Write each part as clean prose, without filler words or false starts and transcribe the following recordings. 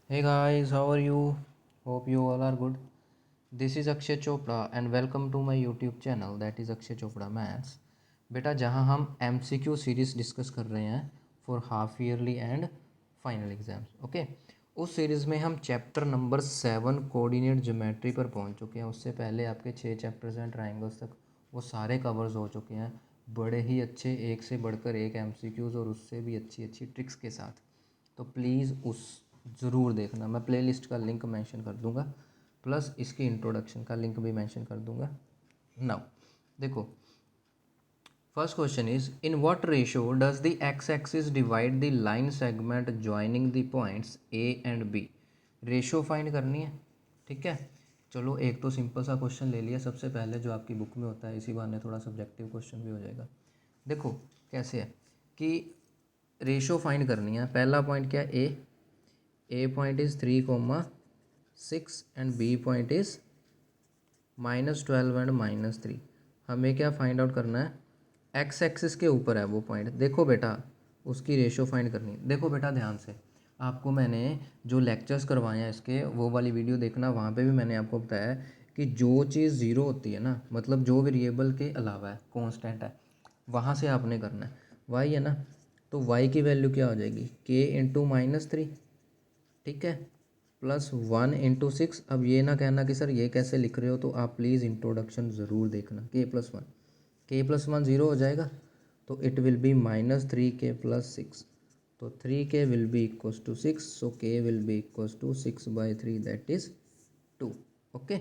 Hey guys, how are you? Hope you all are good. This is Akshay Chopra and welcome to my YouTube channel that is Akshay Chopra Maths. बेटा जहाँ हम MCQ series discuss कर रहे हैं for half yearly and final exams okay. उस series में हम chapter number 7 coordinate geometry पर पहुँच चुके हैं। उससे पहले आपके 6 चैप्टर्स हैं ट्राइंगल्स तक, वो सारे कवर्स हो चुके हैं बड़े ही अच्छे, एक से बढ़कर एक MCQs और उससे भी अच्छी अच्छी ट्रिक्स के साथ। तो प्लीज़ उस ज़रूर देखना, मैं प्लेलिस्ट का लिंक मेंशन कर दूंगा, प्लस इसकी इंट्रोडक्शन का लिंक भी मेंशन कर दूंगा। नाउ देखो, first question is in what ratio does the X axis divide the line segment joining the points A and B. Ratio find करनी है, ठीक है। चलो एक तो सिंपल सा क्वेश्चन ले लिया सबसे पहले जो आपकी बुक में होता है, इसी बहाने थोड़ा सब्जेक्टिव क्वेश्चन भी हो जाएगा। देखो कैसे है कि रेशियो फाइंड करनी है। पहला पॉइंट क्या है, A point is 3,6 and B point is -12 and -3। हमें क्या फाइंड आउट करना है, एक्स एक्सिस के ऊपर है वो पॉइंट। देखो बेटा उसकी रेशियो फाइंड करनी है। देखो बेटा ध्यान से, आपको मैंने जो लेक्चर्स करवाए हैं इसके, वो वाली वीडियो देखना, वहाँ पे भी मैंने आपको बताया है कि जो चीज़ ज़ीरो होती है ना, मतलब जो वेरिएबल के अलावा है, कांस्टेंट है, वहाँ से आपने करना है। वाई है ना, तो वाई की वैल्यू क्या हो जाएगी, के इंटू -3, ठीक है, +1 × 6। अब ये ना कहना कि सर ये कैसे लिख रहे हो, तो आप प्लीज़ इंट्रोडक्शन ज़रूर देखना। k+1, k+1 ज़ीरो हो जाएगा, तो इट विल बी -3k + 6। तो 3k will be equals to 6, so k will be equals to 6/3 that is 2। Okay,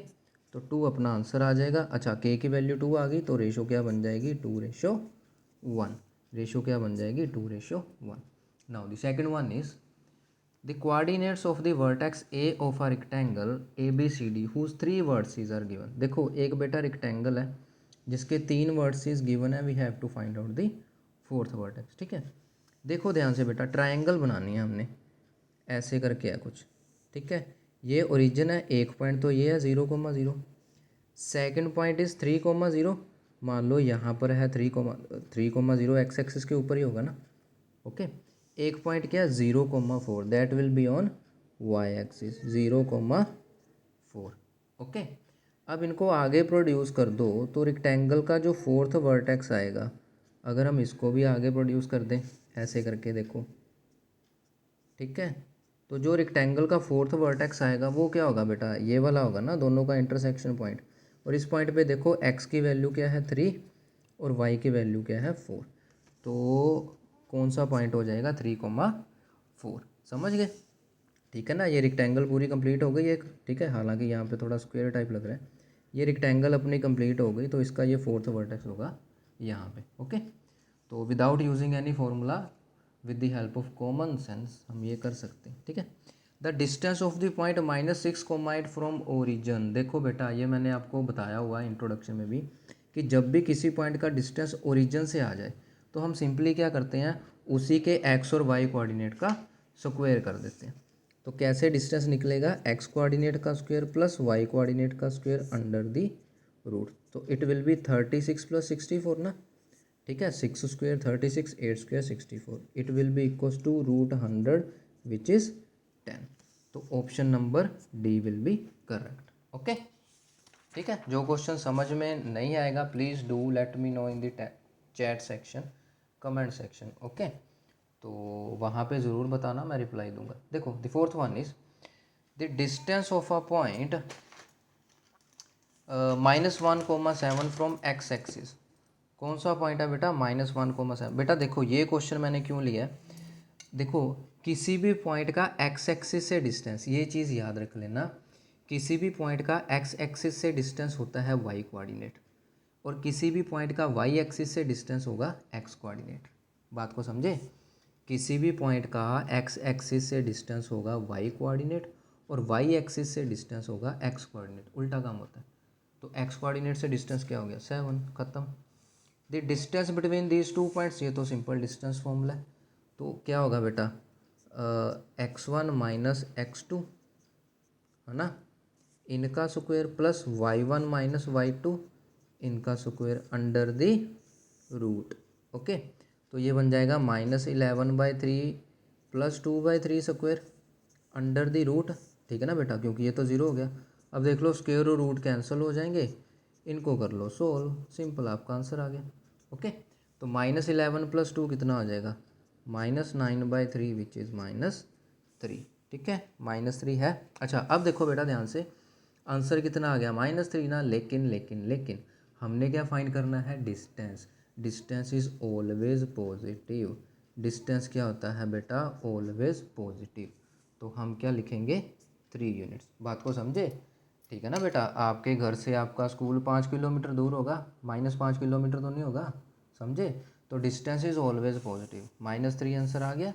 तो 2 अपना आंसर आ जाएगा। अच्छा, k की वैल्यू 2 आ गई, तो रेशो क्या बन जाएगी, 2:1। रेशो क्या बन जाएगी, 2:1। Now the second one is the coordinates of the vertex A of a rectangle ABCD whose 3 vertices are given। देखो एक बेटा रेक्टेंगल है जिसके 3 वर्टिसेस गिवन है, we have to find out the fourth vertex, ठीक है। देखो ध्यान से बेटा, ट्रायंगल बनानी है हमने, ऐसे करके है कुछ, ठीक है। ये ओरिजिन है, एक पॉइंट तो ये है 0,0, सेकंड पॉइंट इज़ 3,0। मान लो यहाँ पर है 3,0, एक्स एक्सिस के ऊपर ही होगा ना, ओके। एक पॉइंट क्या है 0,4, that will be on Y axis 0,4, okay. अब इनको आगे प्रोड्यूस कर दो, तो रेक्टेंगल का जो फोर्थ वर्टेक्स आएगा, अगर हम इसको भी आगे प्रोड्यूस कर दें ऐसे करके, देखो ठीक है, तो जो रेक्टेंगल का फोर्थ वर्टेक्स आएगा वो क्या होगा बेटा, ये वाला होगा ना, दोनों का इंटरसेक्शन पॉइंट। और इस पॉइंट पे देखो एक्स की वैल्यू क्या है 3 और वाई की वैल्यू क्या है 4, तो कौन सा पॉइंट हो जाएगा 3,4। समझ गए, ठीक है ना। ये रेक्टेंगल पूरी कंप्लीट हो गई एक, ठीक है, हालांकि यहाँ पे थोड़ा स्क्वायर टाइप लग रहा है। ये रेक्टेंगल अपनी कंप्लीट हो गई, तो इसका ये फोर्थ वर्टेक्स होगा यहाँ पे, ओके। तो without using any formula, with the help of common sense हम ये कर सकते हैं, ठीक है। The distance of the point -6 from origin. देखो बेटा ये मैंने आपको बताया हुआ है इंट्रोडक्शन में भी, कि जब भी किसी पॉइंट का डिस्टेंस ओरिजन से आ जाए तो हम सिंपली क्या करते हैं, उसी के एक्स और वाई कोऑर्डिनेट का स्क्वायर कर देते हैं। तो कैसे डिस्टेंस निकलेगा, एक्स कोऑर्डिनेट का स्क्वायर प्लस वाई कोऑर्डिनेट का स्क्वायर अंडर दी रूट, तो इट विल बी 36 + 64 ना, ठीक है। 6² 36, 8² 64, it will be equals to √100 which is 10। तो option number D will be correct, okay. ठीक है, जो क्वेश्चन समझ में नहीं आएगा please do let me know in the chat section, comment section, okay. तो वहाँ पे ज़रूर बताना, मैं रिप्लाई दूंगा। देखो the fourth one is the distance of a point -1,7 from X axis. कौन सा पॉइंट है बेटा, -1,7। बेटा देखो ये क्वेश्चन मैंने क्यों लिया है, देखो किसी भी पॉइंट का एक्स एक्सिस से डिस्टेंस, ये चीज़ याद रख लेना, किसी भी पॉइंट का एक्स एक्सिस से डिस्टेंस होता है वाई कोऑर्डिनेट, और किसी भी पॉइंट का वाई एक्सिस से डिस्टेंस होगा एक्स कोऑर्डिनेट। बात को समझे, किसी भी पॉइंट का एक्स एक्सिस से डिस्टेंस होगा वाई कोऑर्डिनेट और वाई एक्सिस से डिस्टेंस होगा एक्स कोऑर्डिनेट, उल्टा काम होता है। तो एक्स कोऑर्डिनेट से डिस्टेंस क्या हो गया 7, खत्म। The distance between these 2 points, ये तो सिंपल डिस्टेंस फॉर्मूला है, तो क्या होगा बेटा, x1 - x2 है ना, इनका स्क्वायर प्लस y1 - y2 इनका square under the root, okay. तो ये बन जाएगा -11/3 + 2/3 स्क्वायर अंडर द रूट, ठीक है ना बेटा, क्योंकि ये तो ज़ीरो हो गया। अब देख लो स्क्वायर और रूट कैंसिल हो जाएंगे, इनको कर लो सोल्व, सिंपल, आपका आंसर आ गया। ओके, तो -11 + 2 कितना आ जाएगा, -9/3 विच इज़ -3। ठीक है, -3 है। अच्छा अब देखो बेटा ध्यान से, आंसर कितना आ गया -3 ना, लेकिन हमने क्या फाइंड करना है, distance. Distance is always positive. Distance क्या होता है बेटा, ऑलवेज पॉजिटिव। तो हम क्या लिखेंगे, 3 यूनिट्स। बात को समझे, ठीक है ना बेटा। आपके घर से आपका स्कूल 5 किलोमीटर दूर होगा, -5 किलोमीटर तो नहीं होगा, समझे। तो distance is always positive. -3 answer आ गया,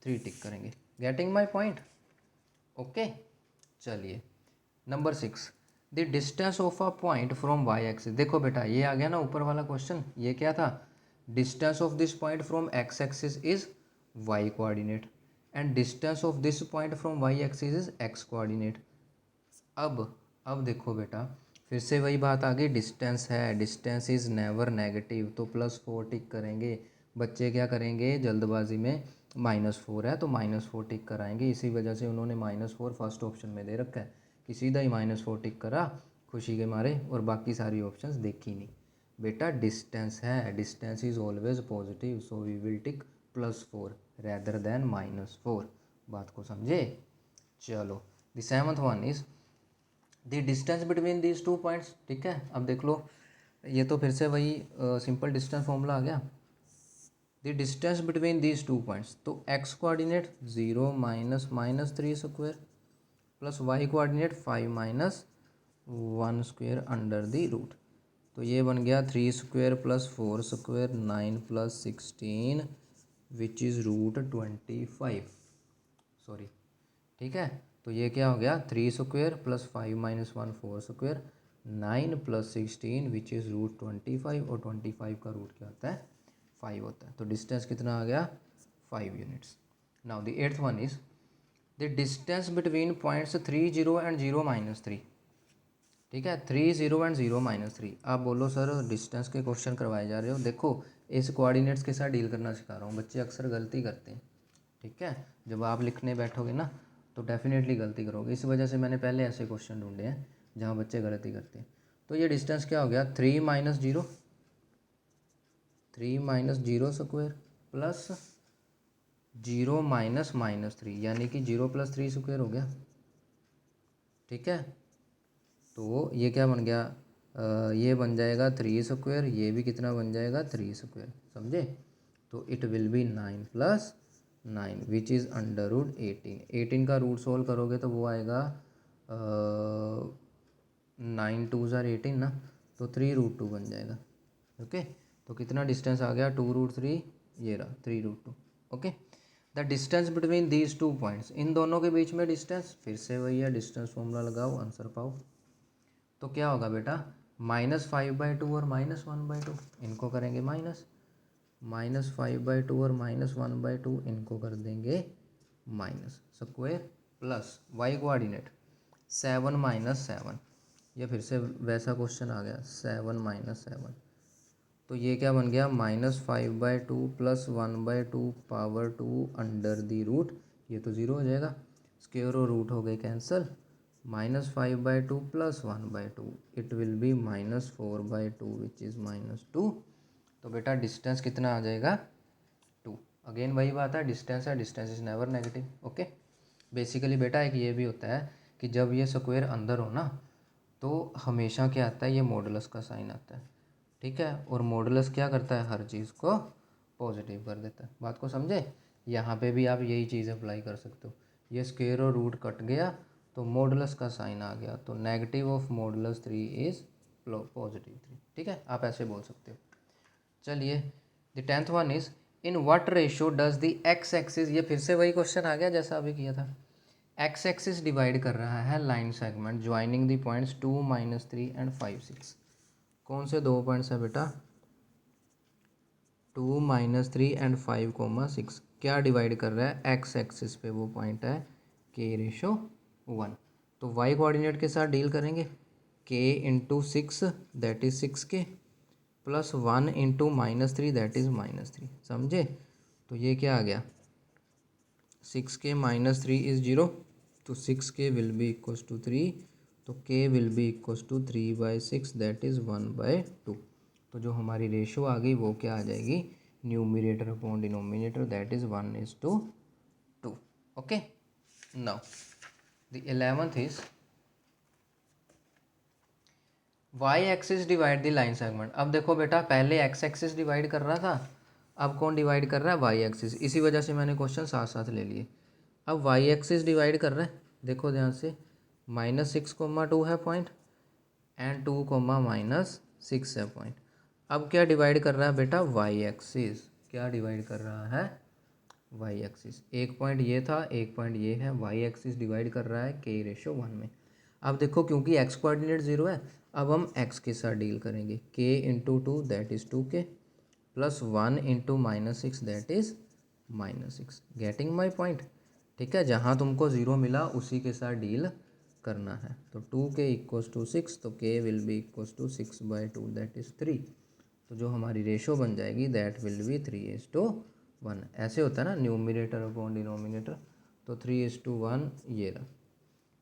3 टिक करेंगे। Getting my point, okay. चलिए number 6, the distance of a point from Y axis. देखो बेटा ये आ गया ना ऊपर वाला क्वेश्चन, ये क्या था, distance of this point from X axis is Y coordinate and distance of this point from Y axis is X coordinate. अब देखो बेटा, फिर से वही बात आ गई, डिस्टेंस है, डिस्टेंस इज़ नेवर नेगेटिव, तो +4 टिक करेंगे। बच्चे क्या करेंगे जल्दबाजी में, -4 है तो -4 टिक कराएंगे, इसी वजह से उन्होंने -4 फर्स्ट ऑप्शन में दे रखा है कि सीधा ही -4 टिक करा खुशी के मारे, और बाकी सारी ऑप्शंस देखी नहीं। बेटा डिस्टेंस है, distance is always positive, so we will tick +4 rather than -4। बात को समझे। चलो the 7th one is the distance between these 2 points. ठीक है, अब देख लो, ये तो फिर से वही सिंपल डिस्टेंस फॉर्मूला आ गया। The distance between these 2 points, तो X coordinate 0 -3 square plus Y coordinate 5 -1 square under the root. तो ये बन गया 3 square plus 4 square 9 + 16 which is √25, sorry. ठीक है, तो ये क्या हो गया, 3 square plus 5 - 1 4 square 9 + 16 which is √25, और 25 का रूट क्या होता है, 5 होता है। तो डिस्टेंस कितना आ गया, 5 units. Now the 8th one is the distance between points 3 0 and 0 -3। ठीक है, 3 0 एंड 0 -3। आप बोलो सर डिस्टेंस के क्वेश्चन करवाए जा रहे हो, देखो इस कोऑर्डिनेट्स के साथ डील करना सिखा रहा हूँ, बच्चे अक्सर गलती करते हैं। ठीक है, जब आप लिखने बैठोगे ना तो डेफिनेटली गलती करोगे, इस वजह से मैंने पहले ऐसे क्वेश्चन ढूंढे हैं जहाँ बच्चे गलती करते हैं। तो ये डिस्टेंस क्या हो गया, 3 - 0, 3 - 0 स्क्वायर प्लस 0 -3, यानी कि 0 + 3 स्क्वायर हो गया। ठीक है, तो ये क्या बन गया, ये बन जाएगा 3 स्क्वायर, ये भी कितना बन जाएगा 3 स्क्वायर, समझे। तो it will B 9 + 9 which is √18। 18 का रूट सोल्व करोगे तो वो आएगा 9 2 ज़ार 18 ना, तो 3√2 बन जाएगा। ओके, तो कितना डिस्टेंस आ गया, 2√3, ये रहा 3√2। Okay, the distance between these 2 points, इन दोनों के बीच में डिस्टेंस, फिर से वही है, डिस्टेंस फॉर्मूला लगाओ, आंसर पाओ। तो क्या होगा बेटा, -5/2 और -1/2, इनको करेंगे माइनस, -5/2 और -1/2 इनको कर देंगे minus square, plus Y coordinate 7 - 7, ये फिर से वैसा क्वेश्चन आ गया, 7 - 7। तो ये क्या बन गया, -5/2 + 1/2 पावर 2 अंडर द रूट, ये तो ज़ीरो हो जाएगा, स्क्वायर और रूट हो गए cancel, -5/2 + 1/2 it will B -4/2 which is -2। तो बेटा डिस्टेंस कितना आ जाएगा, 2। अगेन वही बात है, डिस्टेंस है, distance is never negative. Okay, basically बेटा एक ये भी होता है कि जब ये स्क्वायर अंदर हो ना तो हमेशा क्या आता है, ये मॉडुलस का साइन आता है। ठीक है, और मॉडुलस क्या करता है, हर चीज़ को पॉजिटिव कर देता है। बात को समझे, यहाँ पे भी आप यही चीज़ अप्लाई कर सकते हो। ये स्क्वायर और रूट कट गया तो मॉडुलस का साइन आ गया, तो नेगेटिव ऑफ मॉडुलस 3 इज़ +3। ठीक है, आप ऐसे बोल सकते हो। चलिए the 10th one is in what ratio does the X axis, ये फिर से वही क्वेश्चन आ गया जैसा अभी किया था। एक्स एक्सिस डिवाइड कर रहा है line segment joining the points 2 -3 and 5 6। कौन से 2 पॉइंट्स है बेटा, 2 -3 एंड 5, 6। क्या डिवाइड कर रहा है, एक्स एक्सिस पे वो पॉइंट है k/1। तो वाई कोऑर्डिनेट के साथ डील करेंगे, k × 6 that is 6k plus 1 × -3 that is -3, समझे। तो ये क्या आ गया, 6k - 3 इज़ 0, तो 6k will be equals to 3, तो k will be equals to 3/6 that is 1/2। तो जो हमारी रेशो आ गई वो क्या आ जाएगी, numerator upon denominator, that is 1:2। Okay, now the 11th is Y axis divide the line segment. अब देखो बेटा, पहले एक्स एक्सिस डिवाइड कर रहा था, अब कौन डिवाइड कर रहा है, वाई एक्सिस। इसी वजह से मैंने क्वेश्चन साथ साथ ले लिए। अब वाई एक्सिस डिवाइड कर रहा है, देखो ध्यान से, -6,2 है पॉइंट एंड 2, -6 है पॉइंट। अब क्या डिवाइड कर रहा है बेटा, वाई एक्सिस। क्या डिवाइड कर रहा है, वाई एक्सिस। एक पॉइंट ये था, एक पॉइंट ये है, वाई एक्सिस डिवाइड कर रहा है k/1 में। अब देखो क्योंकि x कोऑर्डिनेट 0 है, अब हम x के साथ डील करेंगे। k/2 that is 2k plus 1 into -6 that is -6। Getting my point. ठीक है, जहाँ तुमको 0 मिला उसी के साथ डील करना है। तो 2k इक्वल्स टू 6, तो k will be equals to 6/2 that is 3। तो जो हमारी रेशो बन जाएगी दैट विल बी 3:1। ऐसे होता है ना, न्यूमिनेटर अपॉन डिनोमिनेटर, तो 3:1 ये रहा।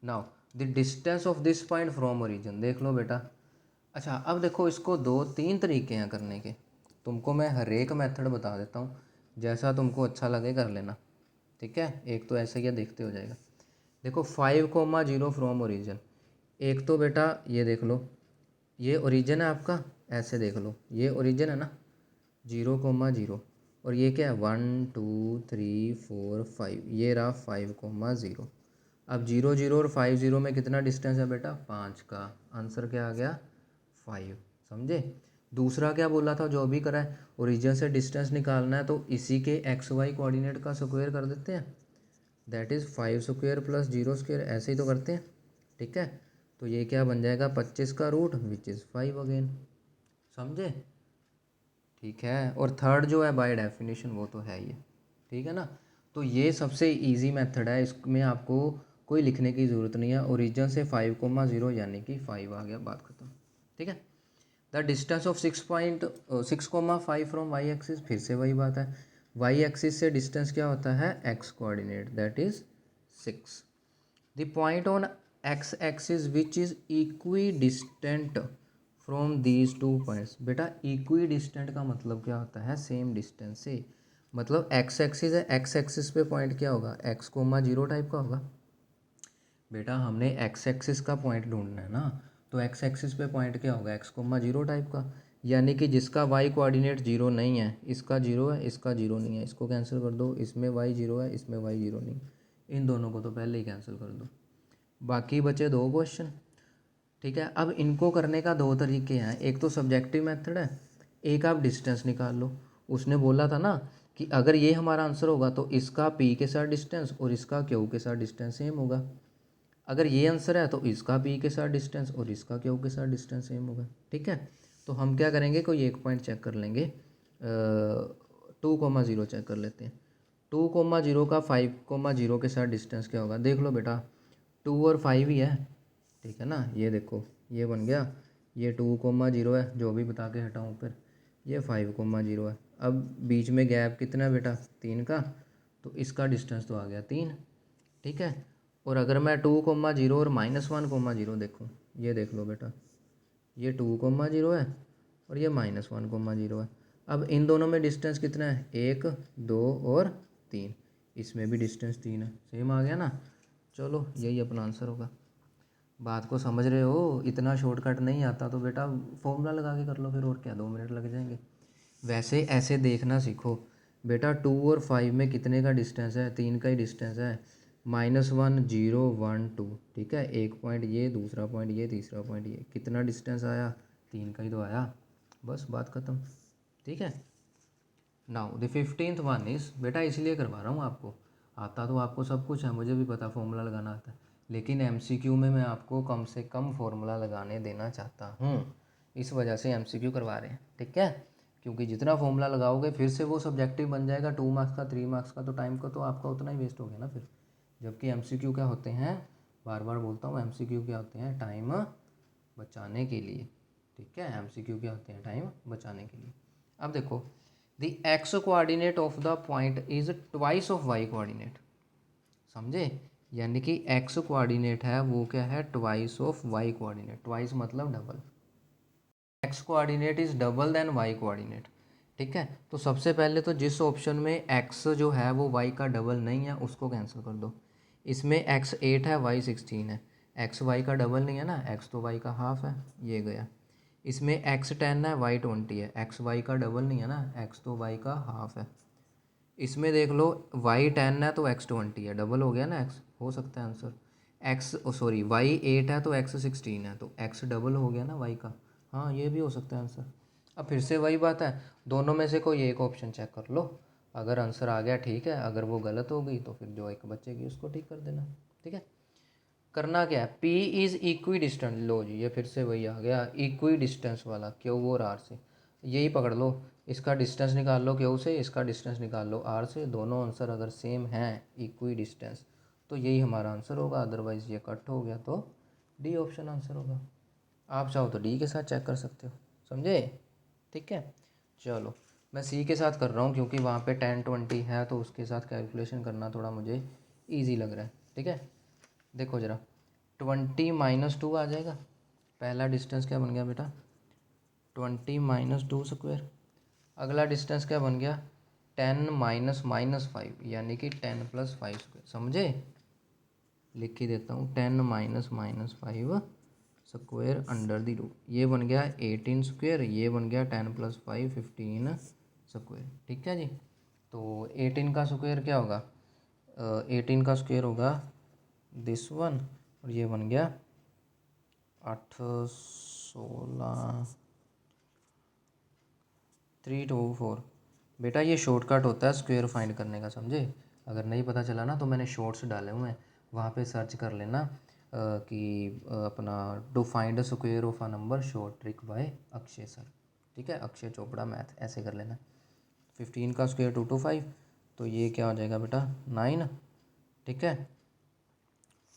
Now the distance of this point from origin, देख लो बेटा। अच्छा, अब देखो इसको 2-3 तरीके हैं करने के। तुमको मैं हर एक मेथड बता देता हूँ, जैसा तुमको अच्छा लगे कर लेना। ठीक है, एक तो ऐसे ही देखते हो जाएगा। देखो 5,0 फ्रॉम ओरिजिन। एक तो बेटा ये देख लो, ये ओरिजिन है आपका, ऐसे देख लो, ये ओरिजिन है ना, 0,0, और ये क्या है 1 2 3 4 5, ये रहा 5,0। अब 0 0 और 5 0 में कितना डिस्टेंस है बेटा, 5 का। आंसर क्या आ गया, 5। समझे। दूसरा क्या बोला था, जो अभी करा है, ओरिजिन से डिस्टेंस निकालना है तो इसी के XY कोऑर्डिनेट का स्क्वायर कर देते हैं, दैट इज़ 5² प्लस 0², ऐसे ही तो करते हैं। ठीक है, तो ये क्या बन जाएगा, 25 का रूट विच इज़ 5 अगेन। समझे। ठीक है, और थर्ड जो है बाय डेफिनेशन वो तो है ही है। ठीक है ना, तो ये सबसे इजी मेथड है, इसमें आपको कोई लिखने की ज़रूरत नहीं है। ओरिजिन से 5,0 यानी कि 5 आ गया, बात खत्म। ठीक है। The distance of 6.6,5 from Y axis, फिर से वही बात है, वाई एक्सिस से डिस्टेंस क्या होता है, X coordinate, that is 6। The point on x axis which is equi distant from these 2 points. बेटा इक्वी डिस्टेंट का मतलब क्या होता है, सेम डिस्टेंस से। मतलब एक्स एक्सिस है, एक्स एक्सिस पे पॉइंट क्या होगा, x,0 टाइप का होगा। बेटा हमने एक्स एक्सिस का पॉइंट ढूंढना है ना, तो एक्स एक्सिस पे पॉइंट क्या होगा, x,0 टाइप का। यानी कि जिसका y कोऑर्डिनेट 0 नहीं है, इसका 0 है, इसका 0 नहीं है, इसको कैंसिल कर दो। इसमें y 0 है, इसमें y 0 नहीं, इन दोनों को तो पहले ही कैंसिल कर दो। बाकी बचे 2 क्वेश्चन। ठीक है, अब इनको करने का 2 तरीके हैं, एक तो सब्जेक्टिव मेथड है, एक आप डिस्टेंस निकाल लो। उसने बोला था ना कि अगर ये हमारा आंसर होगा तो इसका p के साथ डिस्टेंस और इसका q के साथ डिस्टेंस सेम होगा। अगर ये आंसर है तो इसका p के साथ डिस्टेंस और इसका q के साथ डिस्टेंस सेम होगा। ठीक है, तो हम क्या करेंगे, कोई एक पॉइंट चेक कर लेंगे, 2,0 चेक कर लेते हैं। 2,0 का 5,0 के साथ डिस्टेंस क्या होगा, देख लो बेटा, 2 और 5 ही है। ठीक है ना, ये देखो ये बन गया, ये 2,0 है, जो भी बता के हटाऊँ फिर, ये 5,0 है। अब बीच में गैप कितना है बेटा, 3 का, तो इसका डिस्टेंस तो आ गया 3। ठीक है, और अगर मैं 2,0 और -1,0 देखूँ, ये देख लो बेटा, ये 2,0 है और ये -1,0 है। अब इन दोनों में डिस्टेंस कितना है, 1 2 और 3, इसमें भी डिस्टेंस 3 है, सेम आ गया ना। चलो यही अपना आंसर होगा। बात को समझ रहे हो, इतना शॉर्टकट नहीं आता तो बेटा फॉर्मूला लगा के कर लो फिर, और क्या 2 मिनट लग जाएंगे। वैसे ऐसे देखना सीखो बेटा, 2 और 5 में कितने का डिस्टेंस है, 3 का ही डिस्टेंस है, -1 0 1 2। ठीक है, एक पॉइंट ये, दूसरा पॉइंट ये, तीसरा पॉइंट ये, कितना डिस्टेंस आया, 3 का ही तो आया, बस बात ख़त्म। ठीक है। Now the 15th one is, बेटा इसलिए करवा रहा हूँ आपको, आता तो आपको सब कुछ है, मुझे भी पता फॉर्मूला लगाना आता है, लेकिन MCQ में मैं आपको कम से कम फॉर्मूला लगाने देना चाहता हूँ, इस वजह से MCQ करवा रहे हैं। ठीक है, क्योंकि जितना फॉर्मूला लगाओगे फिर से वो सब्जेक्टिव बन जाएगा, 2 मार्क्स का 3 मार्क्स का, तो टाइम का तो आपका उतना ही वेस्ट हो गया ना फिर। जबकि MCQ क्या होते हैं, बार बार बोलता हूँ, MCQ क्या होते हैं, टाइम बचाने के लिए। ठीक है, MCQ क्या होते हैं, टाइम बचाने के लिए। अब देखो, the x coordinate of the point is twice of y coordinate. समझे, यानी कि एक्स कोऑर्डिनेट है वो क्या है, twice of Y coordinate. Twice मतलब double, X coordinate is double than Y coordinate. ठीक है, तो सबसे पहले तो जिस ऑप्शन में एक्स जो है वो वाई का डबल नहीं है उसको कैंसिल कर दो। इसमें एक्स 8 है, वाई 16 है, एक्स वाई का डबल नहीं है ना, एक्स तो वाई का हाफ है, ये गया। इसमें एक्स 10 है, वाई 20 है, एक्स वाई का डबल नहीं है ना, एक्स तो वाई का हाफ है। इसमें देख लो वाई 10 है तो एक्स 20 है, डबल हो गया ना एक्स, हो सकता है आंसर। एक्स सॉरी वाई 8 है तो एक्स 16 है, तो एक्स डबल हो गया ना वाई का। हाँ ये भी हो सकता है आंसर। अब फिर से वही बात है, दोनों में से कोई एक ऑप्शन चेक कर लो, अगर आंसर आ गया ठीक है, अगर वो गलत हो गई तो फिर जो एक बचेगी उसको ठीक कर देना। ठीक है, करना क्या है, P इज़ इक्वी डिस्टेंस, लो जी ये फिर से वही आ गया इक्वी डिस्टेंस वाला, क्यू और आर से। यही पकड़ लो, इसका डिस्टेंस निकाल लो क्यू से, इसका डिस्टेंस निकाल लो आर से, दोनों आंसर अगर सेम हैं इक्वी डिस्टेंस तो यही हमारा आंसर होगा, अदरवाइज़ ये कट हो गया तो डी ऑप्शन आंसर होगा। आप चाहो तो डी के साथ चेक कर सकते हो, समझे। ठीक है, चलो मैं सी के साथ कर रहा हूँ क्योंकि वहाँ पे 10-20 है तो उसके साथ कैलकुलेशन करना थोड़ा मुझे ईजी लग रहा है। ठीक है, देखो ज़रा 20 - 2 आ जाएगा। पहला डिस्टेंस क्या बन गया बेटा, 20 - 2 स्क्वायर। अगला डिस्टेंस क्या बन गया, 10 - यानी कि 10 + 5 स्क्वायर, समझे। लिख ही देता हूँ 10 - 5 स्क्वायर अंडर द रूट, ये बन गया 18 स्क्वायर, ये बन गया 10 + 5 15 स्क्वायर। ठीक है जी, तो 18 का स्क्वायर क्या होगा, 18 का स्क्वायर होगा दिस वन, और ये बन गया 8 16 324। बेटा ये शॉर्टकट होता है स्क्वायर फाइंड करने का, समझे। अगर नहीं पता चला ना तो मैंने शॉर्ट्स डाले हुए हैं, वहाँ पे सर्च कर लेना कि अपना to find square of a number short trick by Akshay sir. ठीक है, अक्षय चोपड़ा मैथ, ऐसे कर लेना। 15 का स्क्वायर 225, तो ये क्या हो जाएगा बेटा 9। ठीक है,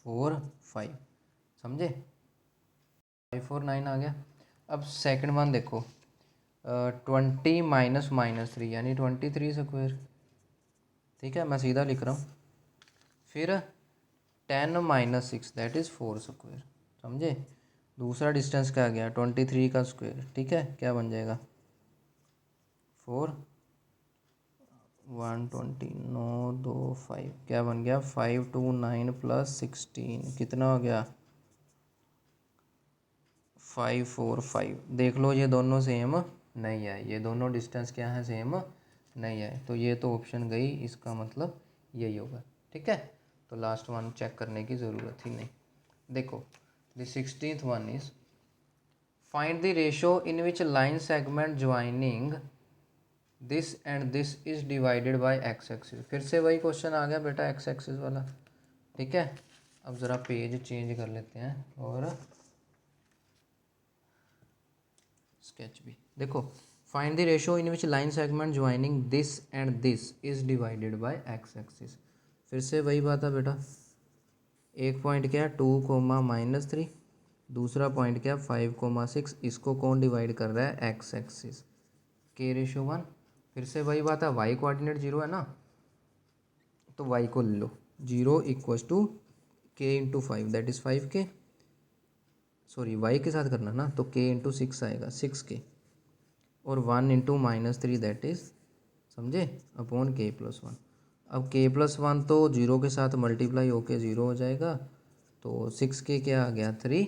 4 5, समझे, 5 4 9 आ गया। अब सेकंड वन देखो, 20 - -3 यानी 23 स्क्वायर। ठीक है, मैं सीधा लिख रहा हूँ। फिर 10 - 6 दैट इज़ 4 स्क्वायर, समझे। दूसरा डिस्टेंस क्या आ गया 23 का स्क्वायर। ठीक है, क्या बन जाएगा 4 120 9 2 5, क्या बन गया 5 2 9 + 16, कितना हो गया 5 4 5। देख लो ये दोनों सेम नहीं है, ये दोनों डिस्टेंस क्या है, सेम नहीं है, तो ये तो ऑप्शन गई, इसका मतलब यही होगा। ठीक है, तो लास्ट वन चेक करने की ज़रूरत ही नहीं। देखो the 16th one is find the ratio in which line segment joining this and this is divided by x axis. फिर से वही क्वेश्चन आ गया बेटा एक्स एक्सिस वाला। ठीक है, अब ज़रा पेज चेंज कर लेते हैं और स्केच भी। देखो find the ratio in which line segment joining this and this is divided by x axis. फिर से वही बात है बेटा, एक पॉइंट क्या है 2, -3, दूसरा पॉइंट क्या 5, 6, इसको कौन डिवाइड कर रहा है, एक्स एक्सिस, k/1। फिर से वही बात है, y कोऑर्डिनेट 0 है ना, तो y को ले लो, 0 = k × 5 that is 5k, sorry y के साथ करना ना, तो k × 6 आएगा 6k, और 1 × -3 दैट इज़, समझे, अपॉन k+1। अब k+1 तो 0 के साथ मल्टीप्लाई होके 0 हो जाएगा, तो 6k क्या आ गया 3,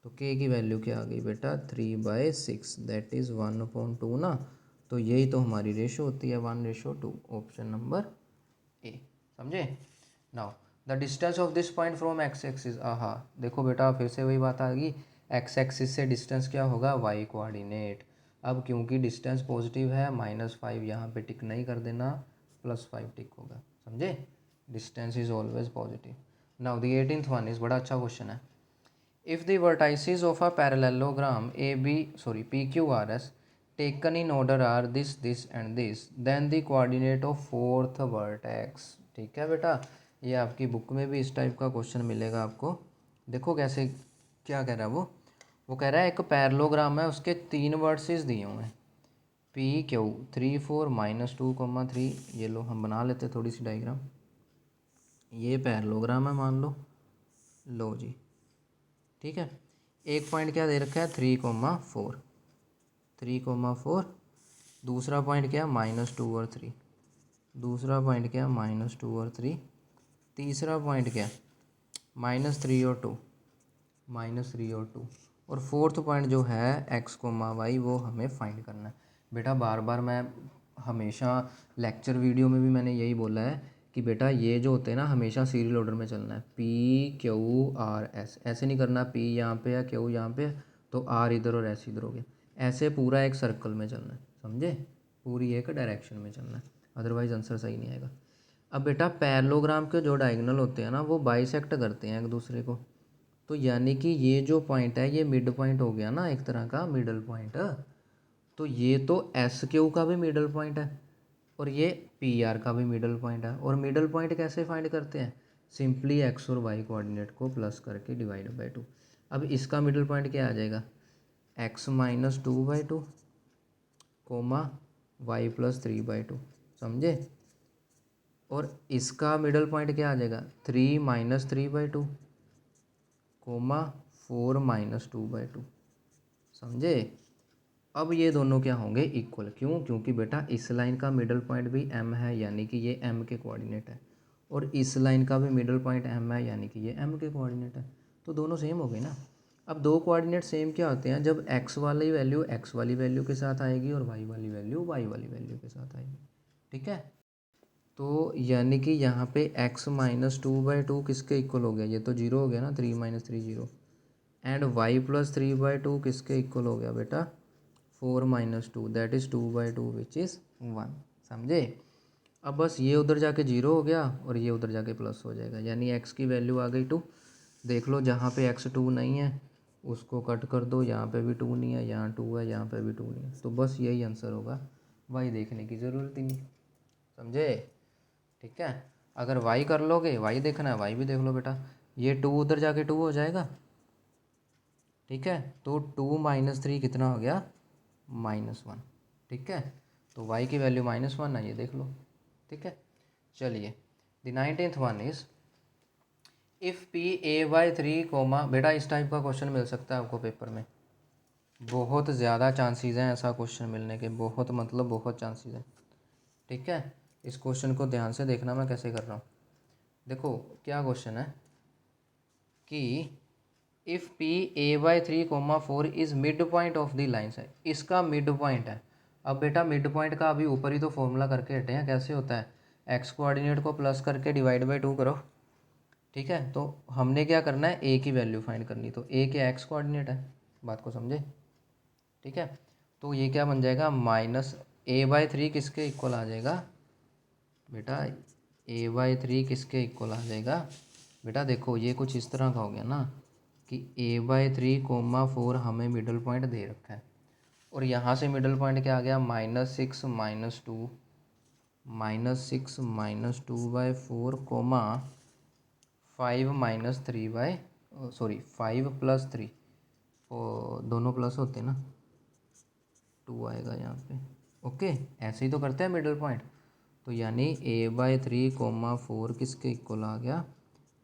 तो k की वैल्यू क्या आ गई बेटा 3/6 दैट इज़ 1/2 ना, तो यही तो हमारी रेशो होती है 1:2, ऑप्शन नंबर ए, समझे। Now the distance of this point from X axis, आहा देखो बेटा फिर से वही बात आ गई, एक्स एक्सिस से डिस्टेंस क्या होगा वाई कोऑर्डिनेट। अब क्योंकि डिस्टेंस पॉजिटिव है -5 यहाँ पे टिक नहीं कर देना, +5 टिक होगा, समझे। Distance is always positive. Now the 18th one is बड़ा अच्छा क्वेश्चन है। If the vertices of a parallelogram PQRS taken in order are this and this, then the coordinate of fourth vertex। ठीक है बेटा, ये आपकी बुक में भी इस टाइप का क्वेश्चन मिलेगा आपको। देखो कैसे, क्या कह रहा है वो कह रहा है एक पैरेललोग्राम है, उसके 3 वर्टिसेस दिए हुए हैं PQ 3 4 -2, 3। ये लो हम बना लेते थोड़ी सी डायग्राम। ये पैरेललोग्राम है मान लो जी, ठीक है। एक पॉइंट क्या दे रखा है 3,4, 3,4। दूसरा पॉइंट क्या -2 और 3, दूसरा पॉइंट क्या -2 और 3। तीसरा पॉइंट क्या -3 और 2, -3 और 2। और फोर्थ पॉइंट जो है x, y वो हमें फाइंड करना है। बेटा बार बार मैं हमेशा लेक्चर वीडियो में भी मैंने यही बोला है कि बेटा ये जो होते हैं ना हमेशा सीरियल ऑर्डर में चलना है, P, Q, R, S। ऐसे नहीं करना P यहाँ पे या Q यहाँ पे तो R इधर और S इधर हो गया। ऐसे पूरा एक सर्कल में चलना है, समझे, पूरी एक डायरेक्शन में चलना है, अदरवाइज आंसर सही नहीं आएगा। अब बेटा पैरेललोग्राम के जो डायगोनल होते हैं ना वो बाइसेक्ट करते हैं एक दूसरे को, तो यानी कि ये जो पॉइंट है ये मिड पॉइंट हो गया ना, एक तरह का मिडल पॉइंट। तो ये तो SQ का भी मिडल पॉइंट है और ये PR का भी मिडल पॉइंट है। और मिडल पॉइंट कैसे फाइंड करते हैं, सिंपली x और y कोऑर्डिनेट को प्लस करके डिवाइड बाई 2। अब इसका मिडल पॉइंट क्या आ जाएगा, x -2/2 कोमा y +3/2, समझे। और इसका मिडल पॉइंट क्या आ जाएगा 3 -3/2 कोमा 4 -2/2, समझे। अब ये दोनों क्या होंगे इक्वल, क्यों, क्योंकि बेटा इस लाइन का मिडल पॉइंट भी M है यानी कि ये M के कोऑर्डिनेट है, और इस लाइन का भी मिडल पॉइंट M है यानी कि ये M के कोऑर्डिनेट है, तो दोनों सेम हो गए ना। अब दो कोऑर्डिनेट सेम क्या होते हैं, जब x वाली वैल्यू x वाली वैल्यू के साथ आएगी और y वाली वैल्यू y वाली वैल्यू के साथ आएगी, ठीक है। तो यानी कि यहाँ पे x -2/2 किसके इक्वल हो गया, ये तो जीरो हो गया ना, 3 - 3 0। एंड y +3/2 किसके इक्वल हो गया बेटा 4 - 2 दैट इज़ 2/2 विच इज़ 1, समझे। अब बस ये उधर जाके जीरो हो गया और ये उधर जाके प्लस हो जाएगा, यानी x की वैल्यू आ गई 2। देख लो जहाँ पे x 2 नहीं है उसको कट कर दो, यहाँ पे भी 2 नहीं है, यहाँ 2 है, यहाँ पे भी 2 नहीं है, तो बस यही आंसर होगा, y देखने की ज़रूरत ही नहीं, समझे, ठीक है। अगर y कर लोगे, y देखना है y भी देख लो बेटा, ये 2 उधर जाके 2 हो जाएगा, ठीक है। तो 2 - 3 कितना हो गया -1, ठीक है। तो y की वैल्यू -1 है, ये देख लो, ठीक है। चलिए the 19th one is if P/A/3 comma, बेटा इस टाइप का क्वेश्चन मिल सकता है आपको पेपर में, बहुत ज़्यादा चांसेस हैं ऐसा क्वेश्चन मिलने के, बहुत मतलब बहुत चांसेस हैं, ठीक है। इस क्वेश्चन को ध्यान से देखना मैं कैसे कर रहा हूँ। देखो क्या क्वेश्चन है कि if P/A/3 comma 4 is midpoint of the lines है, इसका मिड पॉइंट है। अब बेटा मिड पॉइंट का अभी ऊपर ही तो फॉर्मूला करके हटे हैं, कैसे होता है, x कोऑर्डिनेट को प्लस करके डिवाइड बाई 2 करो, ठीक है। तो हमने क्या करना है, a की वैल्यू फाइंड करनी, तो a के x कोऑर्डिनेट है, बात को समझे, ठीक है। तो ये क्या बन जाएगा -a/3 किसके इक्वल आ जाएगा बेटा, a/3 किसके इक्वल आ जाएगा बेटा, देखो ये कुछ इस तरह का हो गया ना कि a/3 कोमा 4 हमें मिडल पॉइंट दे रखा है, और यहाँ से मिडल पॉइंट क्या आ गया -6 - 2/4 कोमा 5 - 5 + 3, दोनों प्लस होते हैं ना, 2 आएगा यहाँ पे, ओके। ऐसे ही तो करते हैं मिडल पॉइंट, तो यानी a/3 कोमा 4 किसके इक्वल आ गया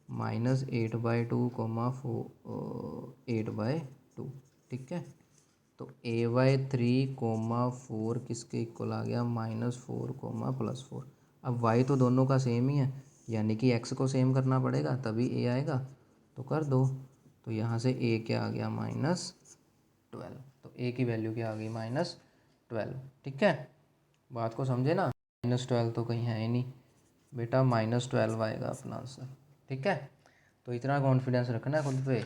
-8/2 कोमा 8/2, ठीक है। तो a/3 कोमा 4 किसके इक्वल आ गया -4 कोमा +4। अब y तो दोनों का सेम ही है, यानी कि x को सेम करना पड़ेगा तभी a आएगा, तो कर दो। तो यहाँ से a क्या आ गया -12, तो a की वैल्यू क्या आ गई -12, ठीक है। बात को समझे ना, -12 तो कहीं है ही नहीं बेटा, -12 आएगा अपना आंसर, ठीक है। तो इतना कॉन्फिडेंस रखना है खुद पे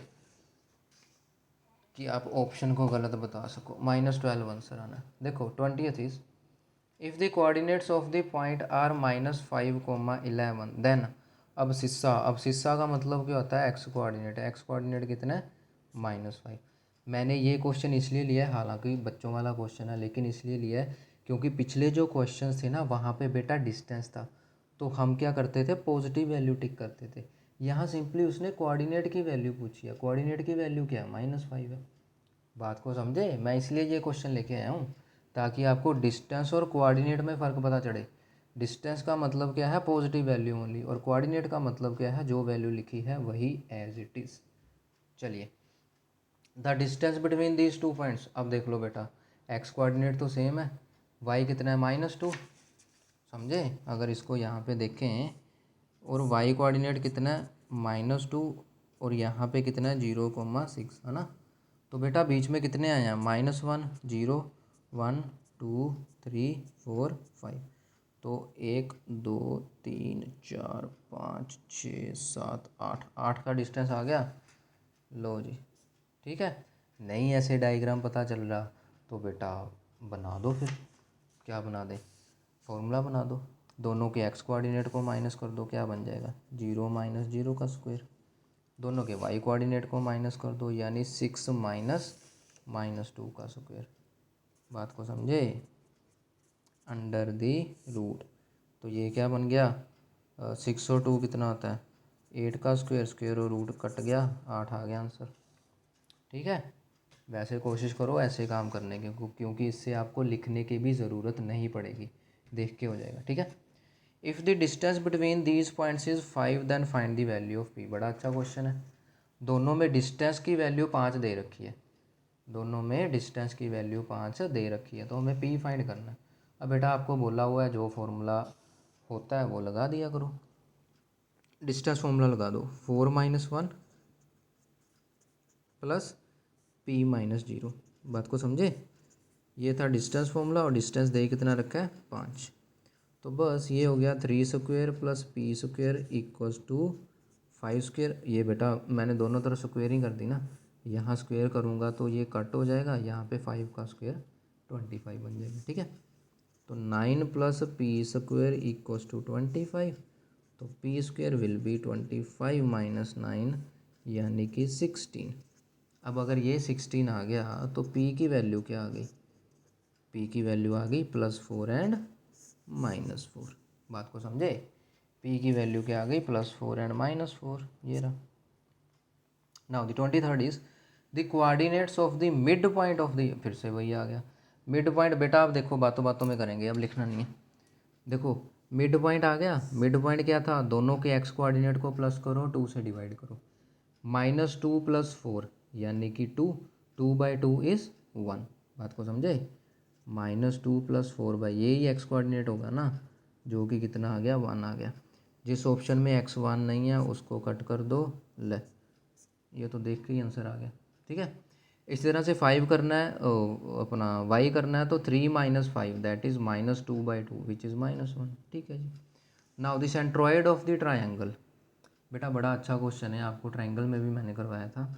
कि आप ऑप्शन को गलत बता सको, -12 आंसर आना है। देखो 20th is if the coordinates of the point are -5, 11 then, अब सिस्सा का मतलब क्या होता है, एक्स कोऑर्डिनेट है, एक्स कोऑर्डिनेट कितना है -5। मैंने ये क्वेश्चन इसलिए लिया है, हालांकि बच्चों वाला क्वेश्चन है, लेकिन इसलिए लिया है क्योंकि पिछले जो क्वेश्चन थे ना वहाँ पे बेटा डिस्टेंस था, तो हम क्या करते थे पॉजिटिव वैल्यू टिक करते थे। यहाँ सिंपली उसने कोऑर्डिनेट की वैल्यू पूछी है, कोऑर्डिनेट की वैल्यू क्या है -5 है। बात को समझे, मैं इसलिए ये क्वेश्चन लेके आया हूँ ताकि आपको डिस्टेंस और कोऑर्डिनेट में फ़र्क पता चले। डिस्टेंस का मतलब क्या है, पॉजिटिव वैल्यू ओनली, और कोऑर्डिनेट का मतलब क्या है, जो वैल्यू लिखी है वही एज इट इज़। चलिए, the distance between these two points, अब देख लो बेटा, एक्स कोऑर्डिनेट तो सेम है, वाई कितना है -2, समझे। अगर इसको यहाँ पे देखें और वाई कोऑर्डिनेट कितना है -2, और यहाँ पे कितना है 0,6, है ना। तो बेटा बीच में कितने आए हैं, -1 0 1 2 3 4 5, तो 1 2 3 4 5 6 7 8, 8 का डिस्टेंस आ गया। लो जी, ठीक है। नहीं ऐसे डायग्राम पता चल रहा तो बेटा बना दो, फिर क्या बना दे, फॉर्मूला बना दो, दोनों के एक्स कोऑर्डिनेट को माइनस कर दो, क्या बन जाएगा 0 - 0 का स्क्वायर, दोनों के वाई कोऑर्डिनेट को माइनस कर दो, यानी 6 - -2 का स्क्वायर। बात को समझे, अंडर दी रूट। तो ये क्या बन गया, 6 और 2 कितना होता है 8 का स्क्वायर, स्क्वायर और रूट कट गया, 8 आ गया आंसर। ठीक है, वैसे कोशिश करो ऐसे काम करने के, क्योंकि इससे आपको लिखने की भी ज़रूरत नहीं पड़ेगी, देख के हो जाएगा। ठीक है, if the distance between these points is 5 then find the value of P. बड़ा अच्छा क्वेश्चन है। दोनों में डिस्टेंस की वैल्यू 5 दे रखी है, दोनों में डिस्टेंस की वैल्यू 5 दे रखी है, तो हमें पी फाइंड करना है। अब बेटा आपको बोला हुआ है जो फॉर्मूला होता है वो लगा दिया करो, डिस्टेंस फॉर्मूला लगा दो, 4 - 1 प्लस पी -0। बात को समझे, ये था डिस्टेंस फॉर्मूला, और डिस्टेंस दे कितना रखा है 5। तो बस ये हो गया 3 square plus P square equals to 5 square. ये बेटा मैंने दोनों तरफ स्क्वेयरिंग कर दी ना, यहाँ स्क्वायर करूँगा तो ये कट हो जाएगा, यहाँ पे 5 का स्क्वायर 25 बन जाएगा। ठीक है, तो 9 plus P square equals to 25, तो पी स्क्वायर विल बी 25 - 9 यानी कि 16। अब अगर ये 16 आ गया तो पी की वैल्यू क्या आ गई, पी की वैल्यू आ गई +4 एंड -4। बात को समझे, पी की वैल्यू क्या आ गई +4 एंड -4, ये रहा। Now the 23rd is the coordinates of the mid point of the, फिर से वही आ गया मिड पॉइंट। बेटा आप देखो बातों बातों में करेंगे, अब लिखना नहीं है। देखो मिड पॉइंट आ गया, मिड पॉइंट क्या था, दोनों के एक्स कोऑर्डिनेट को प्लस करो, 2 से डिवाइड करो, -2 + 4 यानी कि 2, 2/2 इज़ 1। बात को समझे, -2 + 4 यही एक्स कोऑर्डिनेट होगा ना, जो कि कितना आ गया 1 आ गया। जिस ऑप्शन में x1 नहीं है उसको कट कर दो, ले ये तो देख के ही आंसर आ गया। ठीक है, इस तरह से 5 करना है, अपना y करना है, तो 3 - 5 दैट इज़ -2/2 विच इज़ -1। ठीक है जी। Now the centroid of the triangle, बेटा बड़ा अच्छा क्वेश्चन है, आपको ट्रायंगल में भी मैंने करवाया था।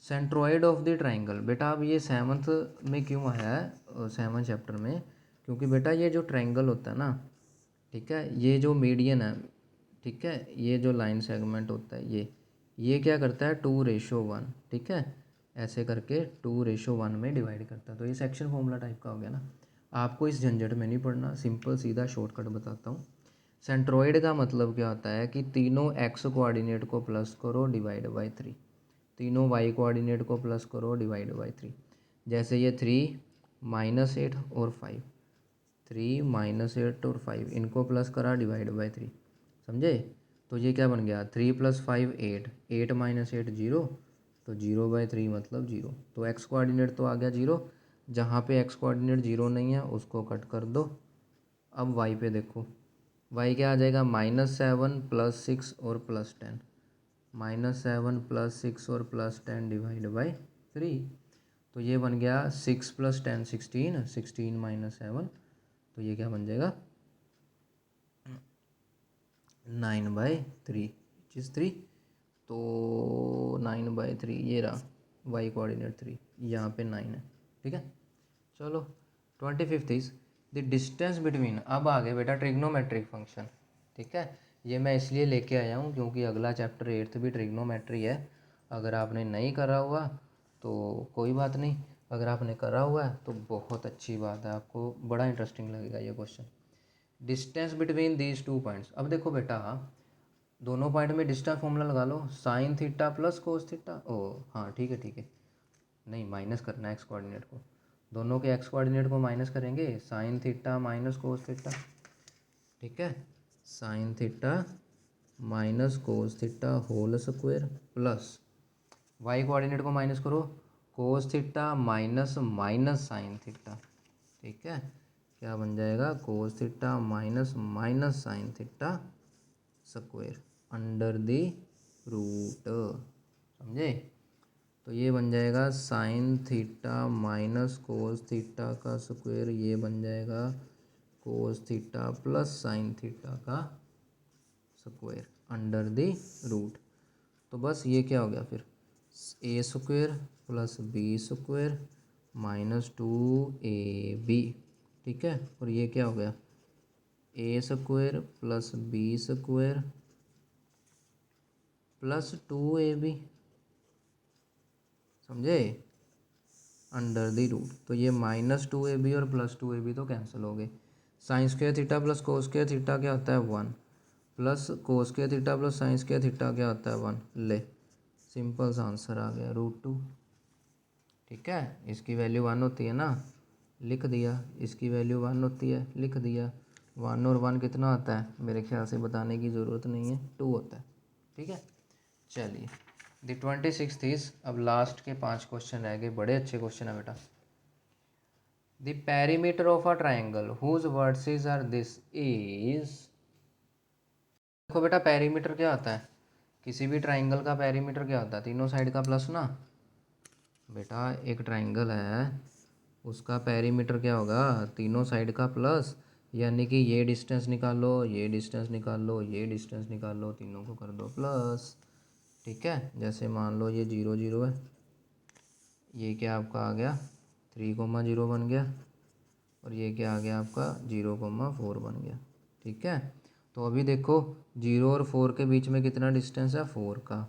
सेंट्रॉइड ऑफ द ट्रायंगल, बेटा अब ये 7th में क्यों आया है, 7th चैप्टर में, क्योंकि बेटा ये जो ट्रायंगल होता है ना, ठीक है, ये जो मीडियन है, ठीक है, ये जो लाइन सेगमेंट होता है ये क्या करता है 2:1, ठीक है, ऐसे करके 2:1 में डिवाइड करता है। तो ये सेक्शन फॉर्मूला टाइप का हो गया ना, आपको इस झंझट में नहीं पढ़ना, सिंपल सीधा शॉर्टकट बताता हूँ। सेंट्रॉइड का मतलब क्या होता है कि तीनों एक्स कोऑर्डिनेट को प्लस करो डिवाइड बाई 3, तीनों वाई कोऑर्डिनेट को प्लस करो डिवाइड बाई 3। जैसे ये 3 -8 और 5, 3 -8 और 5 इनको प्लस करा डिवाइड बाई 3, समझे। तो ये क्या बन गया 3 + 5 8, 8 - 8 0, तो 0/3 मतलब 0। तो एक्स कोऑर्डिनेट तो आ गया 0, जहाँ पे एक्स कोऑर्डिनेट 0 नहीं है उसको कट कर दो। अब वाई पे देखो, वाई क्या आ जाएगा -7 + 6 और +10, -7 + 6 और +10 डिवाइड बाई 3। तो ये बन गया 6 + 10 16, 16 - 7, तो ये क्या बन जाएगा 9/3 जिस 3, तो 9/3 ये रहा, वाई कोऑर्डिनेट 3, यहाँ पे 9 है। ठीक है, चलो 25th is the distance between. अब आ गए बेटा ट्रिग्नोमेट्रिक फंक्शन। ठीक है, ये मैं इसलिए लेके आया हूँ क्योंकि अगला चैप्टर 8th भी ट्रिग्नोमेट्री है। अगर आपने नहीं करा हुआ तो कोई बात नहीं, अगर आपने करा हुआ है तो बहुत अच्छी बात है, आपको बड़ा इंटरेस्टिंग लगेगा ये question. Distance between these two points, अब देखो बेटा दोनों पॉइंट में डिस्टेंस फॉर्मूला लगा लो, sin थीटा + cos थीटा। ओ हाँ ठीक है ठीक है, नहीं माइनस करना है एक्स कोऑर्डिनेट को, दोनों के एक्स कोऑर्डिनेट को माइनस करेंगे, sin थीटा - cos थीटा। ठीक है, sine theta minus cos theta whole square plus Y coordinate को माइनस करो, cos theta minus minus sine theta. ठीक है, क्या बन जाएगा, cos theta minus minus sine theta square under the root. समझे? तो ये बन जाएगा sine theta minus cos theta का स्क्वायर, ये बन जाएगा cos theta plus sine theta का स्क्वायर अंडर द रूट। तो बस ये क्या हो गया फिर, A square plus B square minus 2ab। ठीक है, और ये क्या हो गया, A square plus B square plus 2ab। समझे? Under the root. तो ये माइनस 2ab और प्लस 2ab तो कैंसिल हो गए। Sine square theta plus cos square theta क्या होता है 1, plus cos square theta plus sine square theta क्या होता है 1। ले, सिंपल सा आंसर आ गया √2। ठीक है, इसकी वैल्यू 1 होती है ना, लिख दिया। इसकी वैल्यू 1 होती है, लिख दिया। 1 और 1 कितना होता है, मेरे ख्याल से बताने की ज़रूरत नहीं है, 2 होता है। ठीक है, चलिए द 26th इज, अब लास्ट के 5 क्वेश्चन रह गए, बड़े अच्छे क्वेश्चन है बेटा। The perimeter of a triangle whose vertices are this is. देखो बेटा, पेरीमीटर क्या होता है, किसी भी ट्राइंगल का पेरीमीटर क्या होता है, तीनों साइड का प्लस ना। बेटा एक ट्राइंगल है, उसका पेरीमीटर क्या होगा, तीनों साइड का प्लस। यानी कि ये डिस्टेंस निकालो, ये डिस्टेंस निकालो, ये डिस्टेंस निकालो, तीनों को कर दो प्लस। ठीक है, जैसे मान लो ये 0 0 है, ये क्या आपका आ गया 3,0 बन गया, और ये क्या आ गया आपका 0,4 बन गया। ठीक है, तो अभी देखो 0 और 4 के बीच में कितना डिस्टेंस है 4 का,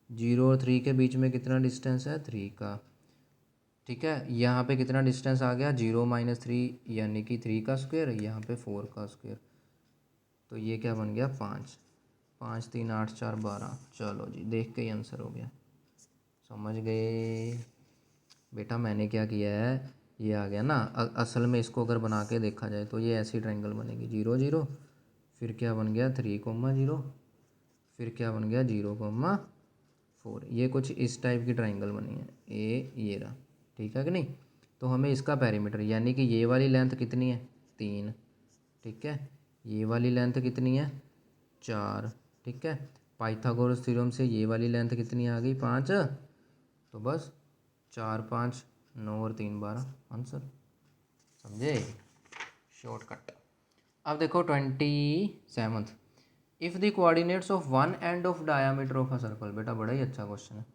0 और 3 के बीच में कितना डिस्टेंस है 3 का। ठीक है, यहाँ पे कितना डिस्टेंस आ गया 0 - 3 यानी कि 3 का स्क्वायर, यहाँ पे 4 का स्क्वायर। तो ये क्या बन गया 5, 5 3 8 4 12। चलो जी, देख के ही आंसर हो गया। समझ गए बेटा, मैंने क्या किया है, ये आ गया ना। असल में इसको अगर बना के देखा जाए तो ये ऐसी ट्रायंगल बनेगी 0 0, फिर क्या बन गया 3,0, फिर क्या बन गया 0,4। ये कुछ इस टाइप की ट्रायंगल बनी है, ये रहा। ठीक है कि नहीं? तो हमें इसका पेरीमीटर, यानी कि ये वाली लेंथ कितनी है 3। ठीक है, ये वाली लेंथ कितनी है 4। ठीक है, पाइथागोरस थ्योरम से ये वाली लेंथ कितनी आ गई 5। तो बस 4 5 9 और 3 12 आंसर। समझे? शॉर्टकट। अब देखो 27th, if the coordinates of one and of diameter of a circle. बेटा बड़ा ही अच्छा क्वेश्चन है।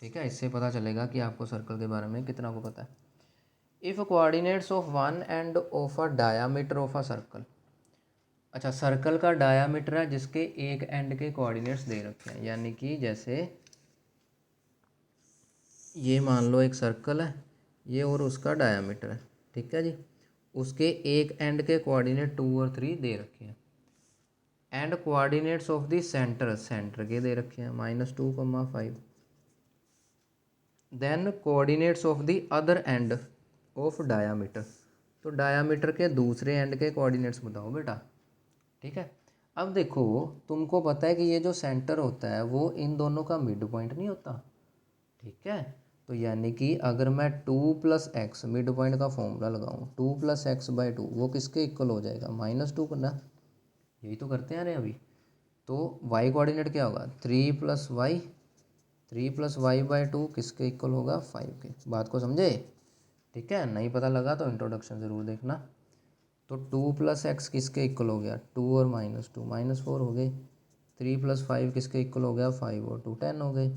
ठीक है, इससे पता चलेगा कि आपको सर्कल के बारे में कितना को पता है। If coordinates of one end of a diameter of a circle. अच्छा, सर्कल का डायामीटर है जिसके एक एंड के कोऑर्डिनेट्स दे रखे हैं, यानी कि जैसे ये मान लो एक सर्कल है, ये और उसका डायामीटर है। ठीक है जी, उसके एक एंड के कोऑर्डिनेट 2 और 3 दे रखे हैं, and coordinates of the centre, centre के दे रखे हैं -2,5। Then coordinates of the other end of diameter. तो डायामीटर के दूसरे एंड के कोऑर्डिनेट्स बताओ बेटा। ठीक है, अब देखो तुमको पता है कि ये जो सेंटर होता है वो इन दोनों का मिड पॉइंट नहीं होता। ठीक है, तो यानी कि अगर मैं 2 + x मिड पॉइंट का फॉर्मूला लगाऊँ, 2 + x/2 वो किसके इक्वल हो जाएगा -2 करना। यही तो करते हैं अरे अभी। तो y कोऑर्डिनेट क्या होगा 3 + y, 3 + y/2 किसके इक्वल होगा 5 के। बात को समझे? ठीक है, नहीं पता लगा तो इंट्रोडक्शन ज़रूर देखना। तो 2 + x किसके इक्वल हो गया 2 और -2 -4 हो गए। 3 + 5 किसके इक्वल हो गया 5 और 2 10 हो गए।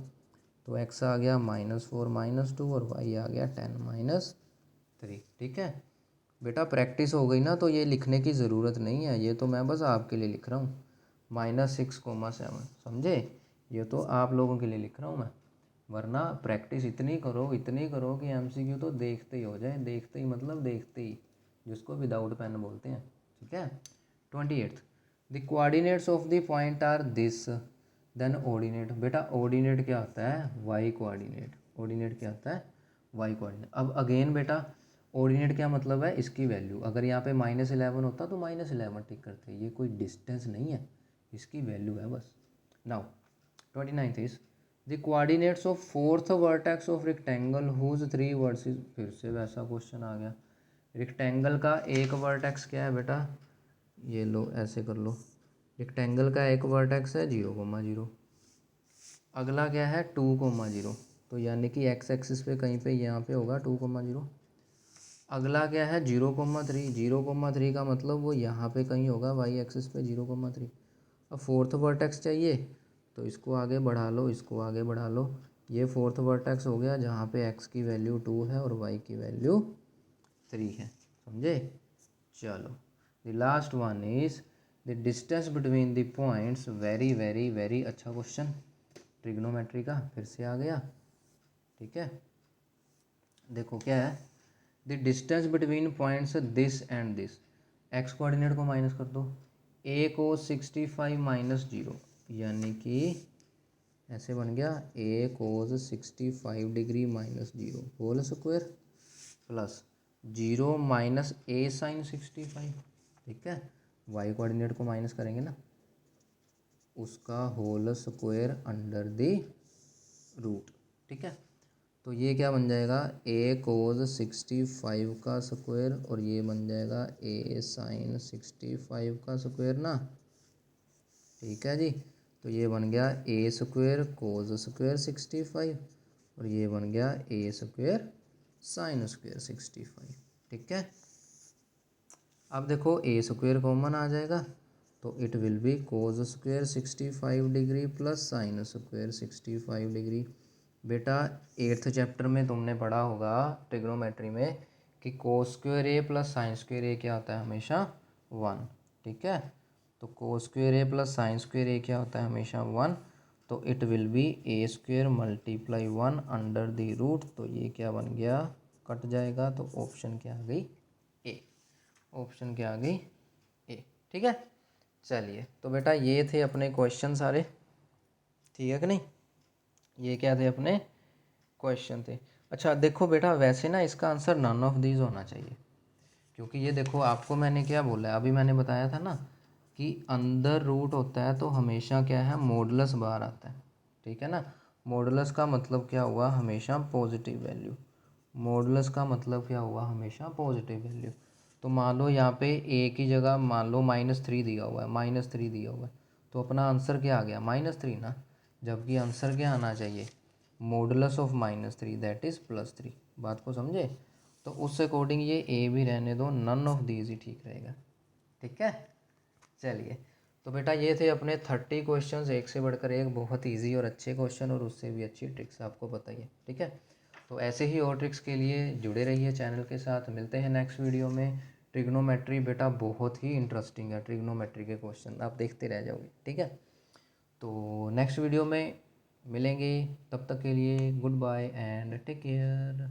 तो x आ गया -4 -2 और y आ गया 10 - 3। ठीक है बेटा, प्रैक्टिस हो गई ना, तो ये लिखने की ज़रूरत नहीं है, ये तो मैं बस आपके लिए लिख रहा हूँ -6,7। समझे? ये तो आप लोगों के लिए लिख रहा हूँ मैं, वरना प्रैक्टिस इतनी करो कि MCQ तो देखते ही हो जाए। देखते ही मतलब देखते ही, जिसको विदाउट पेन बोलते हैं। ठीक है, 28th, the coordinates of the point are this, then ordinate. बेटा ऑर्डिनेट क्या होता है y कोऑर्डिनेट, ऑर्डिनेट क्या होता है y कोऑर्डिनेट। अब अगेन बेटा ऑर्डिनेट क्या मतलब है, इसकी वैल्यू। अगर यहाँ पे -11 होता तो -11 टिक करते, ये कोई डिस्टेंस नहीं है, इसकी वैल्यू है बस। Now 29th is the coordinates of fourth vertex of rectangle whose 3 versus. फिर से वैसा क्वेश्चन आ गया। रेक्टेंगल का एक वर्टेक्स क्या है बेटा, ये लो ऐसे कर लो, रेक्टेंगल का एक वर्टेक्स है 0,0, अगला क्या है 2,0, तो यानी कि एक्स एक्सिस पे कहीं पे यहाँ पे होगा 2,0। अगला क्या है 0,3, 0,3 का मतलब वो यहाँ पे कहीं होगा वाई एक्सिस पे 0,3। अब फोर्थ वर्टेक्स चाहिए तो इसको आगे बढ़ा लो, इसको आगे बढ़ा लो, ये फोर्थ वर्टेक्स हो गया जहाँ पे एक्स की वैल्यू 2 है और वाई की वैल्यू 3 है, समझे। चलो the last one is the distance between the points. Very very very अच्छा क्वेश्चन ट्रिग्नोमेट्री का, फिर से आ गया। ठीक है, देखो क्या है, the distance between points this and this. X coordinate को माइनस कर दो, ए को 65 - 0, यानी कि ऐसे बन गया A cos 65 degree -0 whole square plus 0 minus A sine 65। ठीक है, वाई कोऑर्डिनेट को माइनस करेंगे ना, उसका whole square under the root. ठीक है, तो ये क्या बन जाएगा, ए कोस 65 का स्क्वायर और ये बन जाएगा ए साइन 65 का स्क्वायर ना। ठीक है जी, तो ये बन गया ए स्क्वायर कोस स्क्वायर 65 और ये बन गया ए स्क्वायर साइन स्क्वायर 65। ठीक है, अब देखो ए स्क्वायर कॉमन आ जाएगा तो it will B cos square 65 degree plus sine square 65 degree. बेटा 8th चैप्टर में तुमने पढ़ा होगा ट्रिग्नोमेट्री में कि cos square A plus sine square A क्या होता है, हमेशा 1। ठीक है, तो cos square A plus sine square A क्या होता है, हमेशा 1। तो it will be A square multiply 1 under the root, तो ये क्या बन गया, कट जाएगा, तो ऑप्शन क्या आ गई, ए। ऑप्शन क्या आ गई, ए। ठीक है, चलिए तो बेटा ये थे अपने क्वेश्चन सारे, ठीक है कि नहीं, ये क्या थे अपने क्वेश्चन थे। अच्छा देखो बेटा, वैसे ना इसका आंसर नन ऑफ दीज होना चाहिए, क्योंकि ये देखो आपको मैंने क्या बोला है, अभी मैंने बताया था ना कि अंदर रूट होता है तो हमेशा क्या है, मॉडुलस बाहर आता है। ठीक है ना, मॉडुलस का मतलब क्या हुआ, हमेशा पॉजिटिव वैल्यू। मॉडुलस का मतलब क्या हुआ, हमेशा पॉजिटिव वैल्यू। तो मान लो यहाँ पे ए की जगह मान लो -3 दिया हुआ है, -3 दिया हुआ है, तो अपना आंसर क्या आ गया, -3 ना। जबकि आंसर क्या आना चाहिए, मॉडुलस ऑफ -3 दैट इज़ +3। बात को समझे, तो उस अकॉर्डिंग ये ए भी रहने दो, नन ऑफ दीज ही ठीक रहेगा। ठीक है, चलिए तो बेटा ये थे अपने 30 क्वेश्चंस, एक से बढ़कर एक बहुत इजी और अच्छे क्वेश्चन और उससे भी अच्छी ट्रिक्स, आपको पता ही है। ठीक है, तो ऐसे ही और ट्रिक्स के लिए जुड़े रहिए चैनल के साथ। मिलते हैं नेक्स्ट वीडियो में। ट्रिग्नोमेट्री बेटा बहुत ही इंटरेस्टिंग है, ट्रिग्नोमेट्री के क्वेश्चन आप देखते रह जाओगे। ठीक है, तो नेक्स्ट वीडियो में मिलेंगे, तब तक के लिए goodbye and take care.